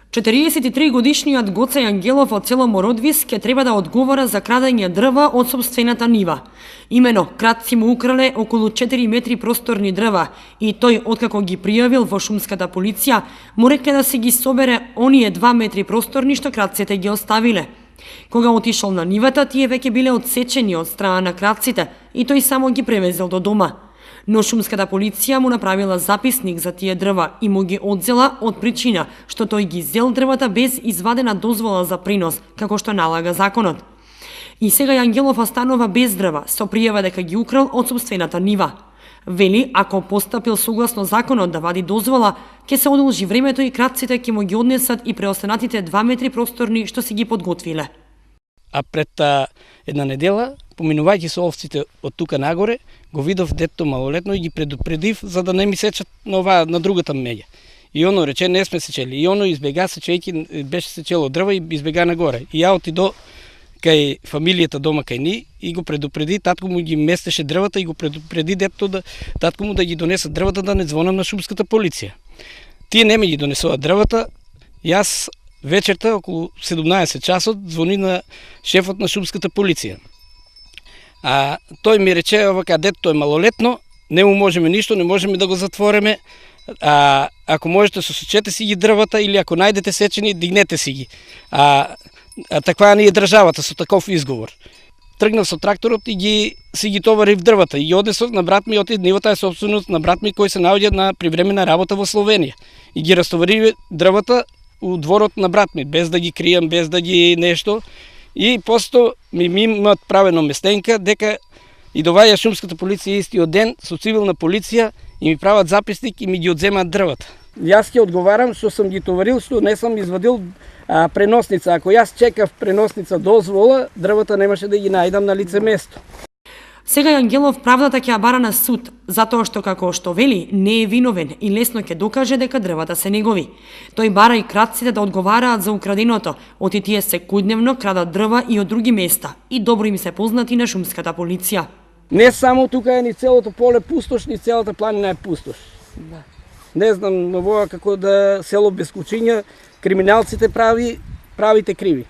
43-годишниот Гоце Ангелов од село Мородвис ќе треба да одговара за крадење дрва од сопствената нива. Имено, крадци му украле околу 4 метри просторни дрва и тој, откако ги пријавил во шумската полиција, му рекле да се ги собере оние 2 метри просторни што крадците ги оставиле. Кога отишол на нивата, тие веќе биле одсечени од страна на крадците и тој само ги превезел до дома. Но шумската полиција му направила записник за тие дрва и му ги одзела од причина што тој ги зел дрвата без извадена дозвола за принос, како што налага законот. И сега Ангелов останува без дрва, со пријава дека ги украл од сопствената нива. Вели, ако постапил согласно законот да вади дозвола, ќе се одолжи времето и крадците ќе му ги однесат и преостанатите 2 метри просторни што си ги подготвиле. А пред една недела, поминувајќи со овците од тука нагоре, го видов детето малолетно и ги предупредив за да не ми сечат на другата меѓа. И оно рече не сме сечели. И оно избега сечејќи, беше сечело дрва и избега нагоре. И ја отидо кај фамилијата дома кај ни и го предупреди, татко му ги местеше дрвата и го предупреди детето татко му да ги донесат дрвата да не звонам на шумската полиција. Тие не ми ги донесуваат дрвата. Јас вечерта околу 17 часот звони на шефот на шумската полиција. А тој ми рече, овака, детето е малолетно, не му можеме ништо, не можеме да го затвориме. Ако можете сосечете си ги дрвата или ако најдете сечени, дигнете си ги. Таква ни е државата со таков изговор. Тргнав со тракторот и си ги товарив дрвата и однесов на брат ми, нивата е собственост на брат ми кој се наоѓа на привремена работа во Словенија. И ги растоварив дрвата у дворот на брат ми, без да ги кријам, без да ги нешто. И просто ми имаат правено местенка дека и доваѓа шумската полиција истиот ден со цивилна полиција и ми прават записник и ми ги одземаат дрвата. Јас ќе одговарам што сум ги товарил, што не сум извадил преносница. Ако јас чекав преносница дозвола, дрвата немаше да ги најдам на лице место. Сега Ангелов правдата ќе ја бара на суд, затоа што како што вели не е виновен и лесно ќе докаже дека дрвата се негови. Тој бара и крадците да одговараат за украденото, оти тие секојдневно крадат дрва и од други места и добро им се познати на шумската полиција. Не само тука е ни целото поле пустош, ни целата планина е пустош. Да. Не знам во како да село без кучиња, криминалците правите криви.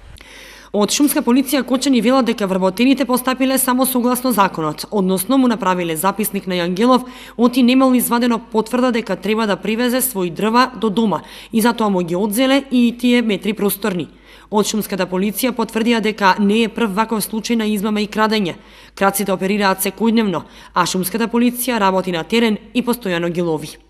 Од шумска полиција Кочани велат дека вработените постапиле само согласно законот, односно му направиле записник на Ангелов, оти немал извадено потврда дека треба да привезе свој дрва до дома и затоа му ги одзеле и тие метри просторни. Од шумската полиција потврдија дека не е прв ваков случај на измама и крадење. Крадците оперираат секојдневно, а шумската полиција работи на терен и постојано ги лови.